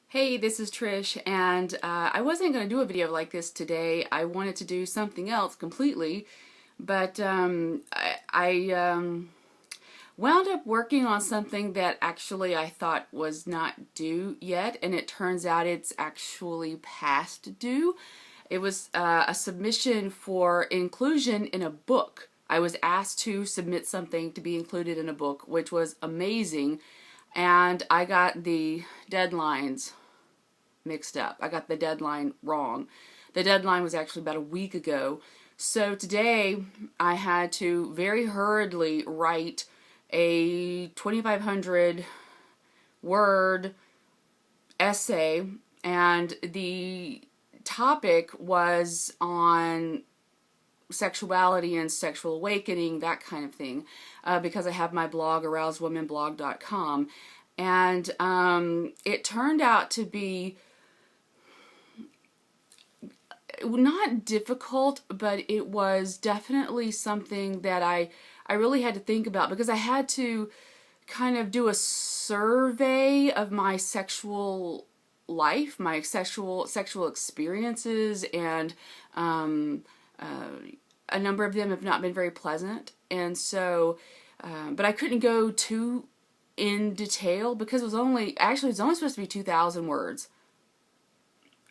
Hey, this is Trish, and I wasn't going to do a video like this today. I wanted to do something else completely, but I wound up working on something that actually I thought was not due yet, and it turns out it's actually past due. It was a submission for inclusion in a book. I was asked to submit something to be included in a book, which was amazing, and I got the deadlines mixed up. I got the deadline wrong. The deadline was actually about a week ago. So today I had to very hurriedly write a 2,500 word essay, and the topic was on sexuality and sexual awakening, that kind of thing, because I have my blog, arousedwomenblog.com, and it turned out to be not difficult, but it was definitely something that I really had to think about, because I had to kind of do a survey of my sexual life, my sexual experiences, and a number of them have not been very pleasant, and so but I couldn't go too in detail because it was only supposed to be 2,000 words.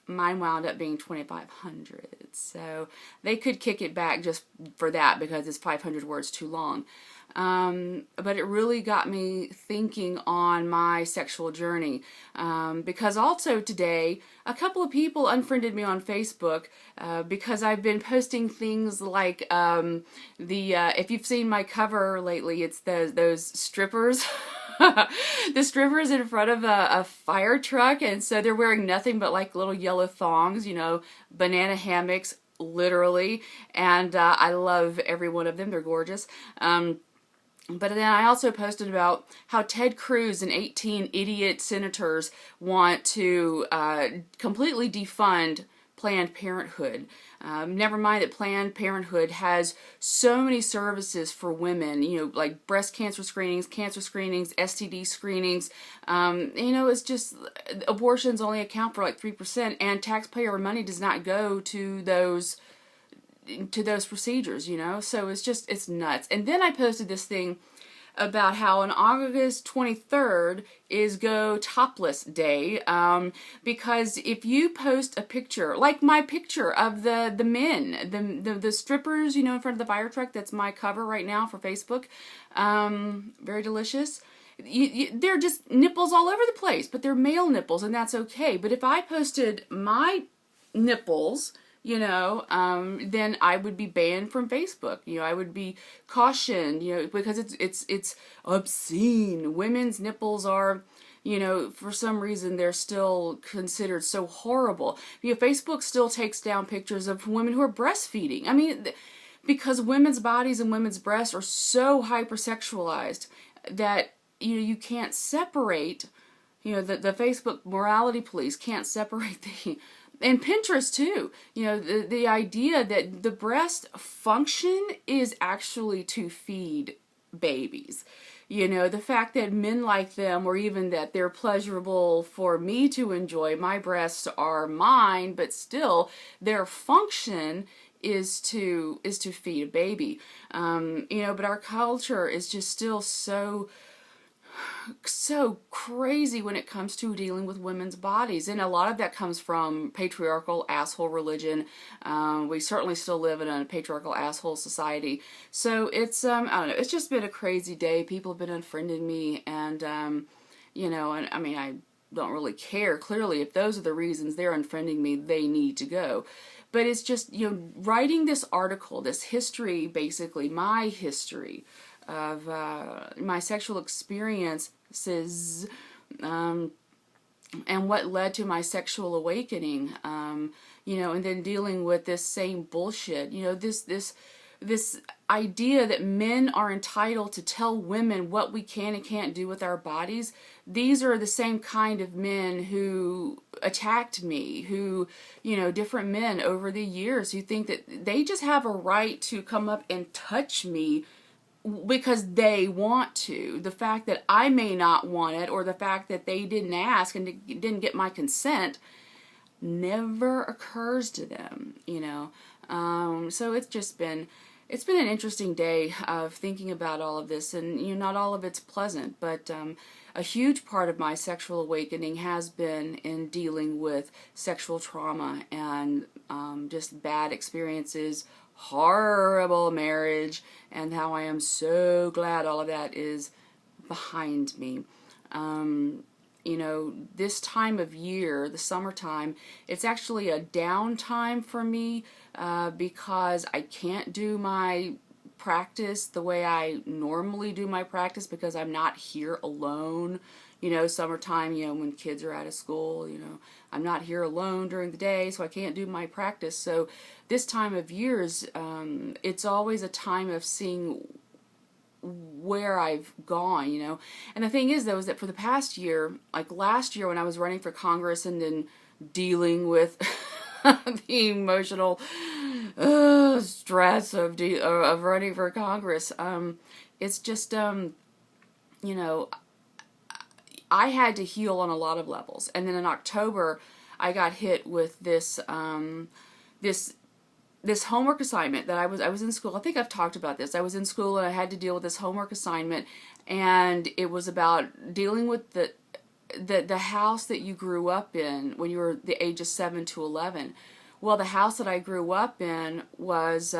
Mine wound up being 2,500, so they could kick it back just for that because it's 500 words too long. But it really got me thinking on my sexual journey, because also today a couple of people unfriended me on Facebook because I've been posting things like if you've seen my cover lately, it's those strippers. The strippers in front of a fire truck, and so they're wearing nothing but like little yellow thongs, banana hammocks, literally, and I love every one of them. They're gorgeous. But then I also posted about how Ted Cruz and 18 idiot senators want to completely defund Planned Parenthood. Never mind that Planned Parenthood has so many services for women, like breast cancer screenings, STD screenings. It's just abortions only account for like 3%, and taxpayer money does not go to those procedures, so it's nuts. And then I posted this thing about how on August 23rd is Go Topless Day, because if you post a picture, like my picture of the men, the strippers, in front of the fire truck, that's my cover right now for Facebook, very delicious. They're just nipples all over the place, but they're male nipples, and that's okay. But if I posted my nipples, then I would be banned from Facebook. I would be cautioned, because it's obscene. Women's nipples are, for some reason they're still considered so horrible. Facebook still takes down pictures of women who are breastfeeding. I mean, because women's bodies and women's breasts are so hypersexualized that you can't separate. The Facebook morality police can't separate and Pinterest too. The idea that the breast function is actually to feed babies. The fact that men like them, or even that they're pleasurable for me to enjoy, my breasts are mine, but still their function is to feed a baby. But our culture is just still so crazy when it comes to dealing with women's bodies, and a lot of that comes from patriarchal asshole religion. We certainly still live in a patriarchal asshole society, so it's I don't know, it's just been a crazy day. People have been unfriending me, and and I mean, I don't really care. Clearly, if those are the reasons they're unfriending me, they need to go. But it's just, writing this article, this history, basically my history of my sexual experiences, and what led to my sexual awakening, and then dealing with this same bullshit, this idea that men are entitled to tell women what we can and can't do with our bodies. These are the same kind of men who attacked me, who, different men over the years who think that they just have a right to come up and touch me because they want to. The fact that I may not want it, or the fact that they didn't ask and didn't get my consent, never occurs to them, you know. So it's been an interesting day of thinking about all of this, and you know, not all of it's pleasant, but a huge part of my sexual awakening has been in dealing with sexual trauma and just bad experiences, horrible marriage, and how I am so glad all of that is behind me. You know, this time of year, the summertime, it's actually a downtime for me because I can't do my practice the way I normally do my practice because I'm not here alone. You know, summertime, you know, when kids are out of school, you know, I'm not here alone during the day, so I can't do my practice. So this time of year is, it's always a time of seeing where I've gone, you know. And the thing is, though, is that for the past year, like last year when I was running for Congress and then dealing with the emotional stress of running for Congress, it's just, you know, I had to heal on a lot of levels. And then in October, I got hit with this this homework assignment that I was in school. I think I've talked about this. I was in school and I had to deal with this homework assignment, and it was about dealing with the house that you grew up in when you were the age of 7 to 11. Well, the house that I grew up in was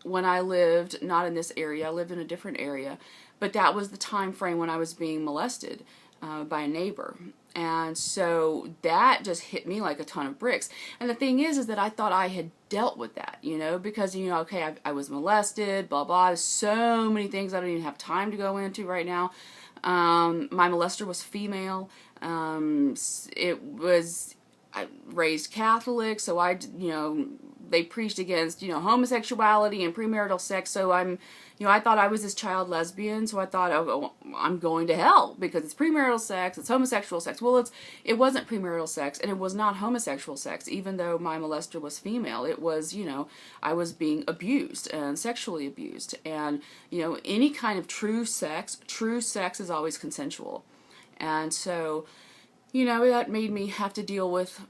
when I lived not in this area. I lived in a different area, but that was the time frame when I was being molested by a neighbor. And so that just hit me like a ton of bricks. And the thing is that I thought I had dealt with that, you know, because, you know, okay, I was molested, blah, blah. There's so many things I don't even have time to go into right now. My molester was female. I raised Catholic, so you know, they preached against, you know, homosexuality and premarital sex. So you know, I thought I was this child lesbian, so I thought, oh, I'm going to hell because it's premarital sex, it's homosexual sex. Well, it wasn't premarital sex, and it was not homosexual sex, even though my molester was female. It was, you know, I was being abused and sexually abused. And, you know, any kind of true sex is always consensual. And so, you know, that made me have to deal with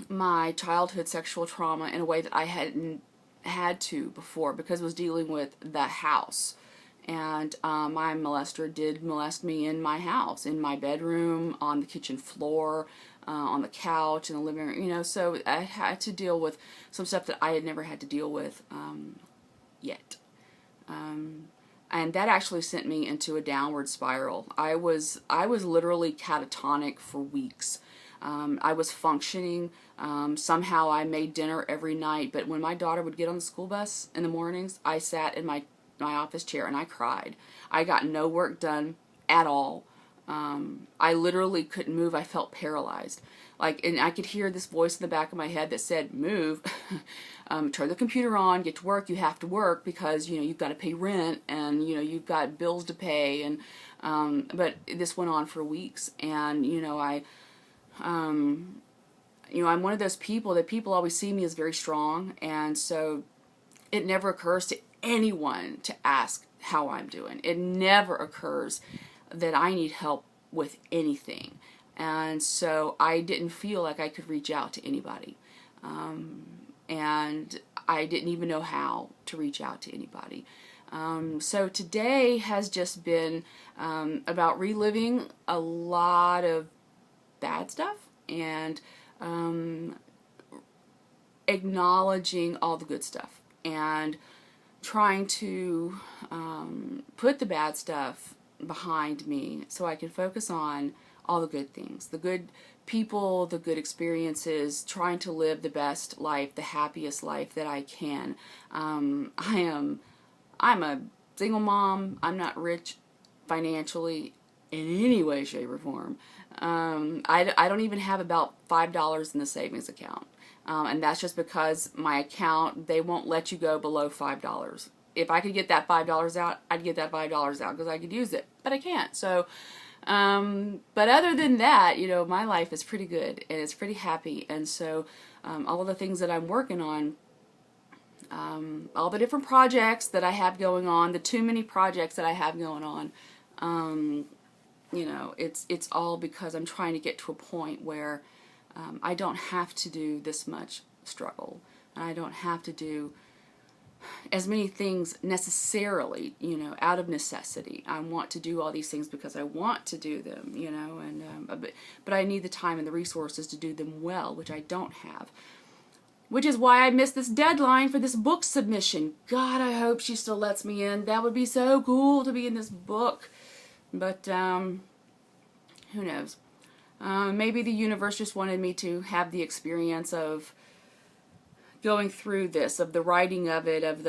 my childhood sexual trauma in a way that I hadn't had to before, because it was dealing with the house. And my molester did molest me in my house, in my bedroom, on the kitchen floor, on the couch, in the living room, you know. So I had to deal with some stuff that I had never had to deal with yet. And that actually sent me into a downward spiral. I was literally catatonic for weeks. I was functioning. Somehow I made dinner every night, but when my daughter would get on the school bus in the mornings, I sat in my office chair and I cried. I got no work done at all. I literally couldn't move. I felt paralyzed. And I could hear this voice in the back of my head that said, move, turn the computer on, get to work, you have to work because, you know, you've got to pay rent and, you know, you've got bills to pay. And, but this went on for weeks. And, you know, you know, I'm one of those people that people always see me as very strong. And so it never occurs to anyone to ask how I'm doing. It never occurs that I need help with anything. And so I didn't feel like I could reach out to anybody. And I didn't even know how to reach out to anybody. So today has just been about reliving a lot of bad stuff and acknowledging all the good stuff and trying to put the bad stuff behind me so I can focus on all the good things, the good people, the good experiences, trying to live the best life, the happiest life that I can. I'm a single mom. I'm not rich financially in any way, shape, or form. I don't even have about $5 in the savings account. And that's just because my account, they won't let you go below $5. If I could get that $5 out, I'd get that $5 out because I could use it, but I can't. So, but other than that, you know, my life is pretty good and it's pretty happy. And so, all of the things that I'm working on, all the different projects that I have going on, the too many projects that I have going on. You know, it's all because I'm trying to get to a point where I don't have to do this much struggle. And I don't have to do as many things necessarily, you know, out of necessity. I want to do all these things because I want to do them, you know, and but I need the time and the resources to do them well, which I don't have. Which is why I missed this deadline for this book submission. God, I hope she still lets me in. That would be so cool to be in this book. But who knows? Maybe the universe just wanted me to have the experience of going through this, of the writing of it, of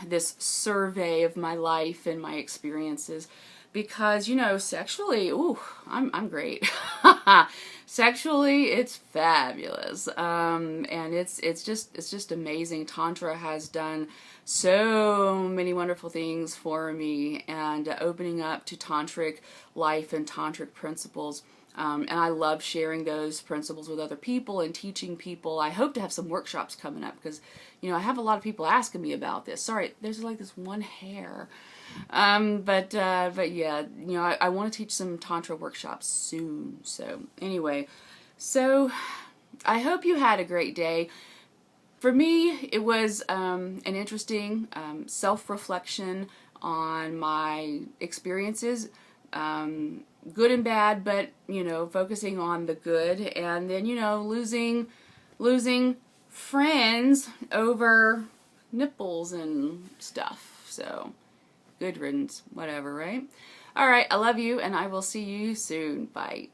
this survey of my life and my experiences, because, you know, sexually, ooh, I'm great. Sexually, it's fabulous, and it's just amazing. Tantra has done so many wonderful things for me, and opening up to tantric life and tantric principles. And I love sharing those principles with other people and teaching people. I hope to have some workshops coming up because, you know, I have a lot of people asking me about this. Sorry, there's like this one hair. But yeah, you know, I want to teach some Tantra workshops soon. So anyway, so I hope you had a great day. For me, it was an interesting self-reflection on my experiences. Good and bad, but, you know, focusing on the good, and then, you know, losing friends over nipples and stuff. So, good riddance, whatever, right? All right, I love you, and I will see you soon. Bye.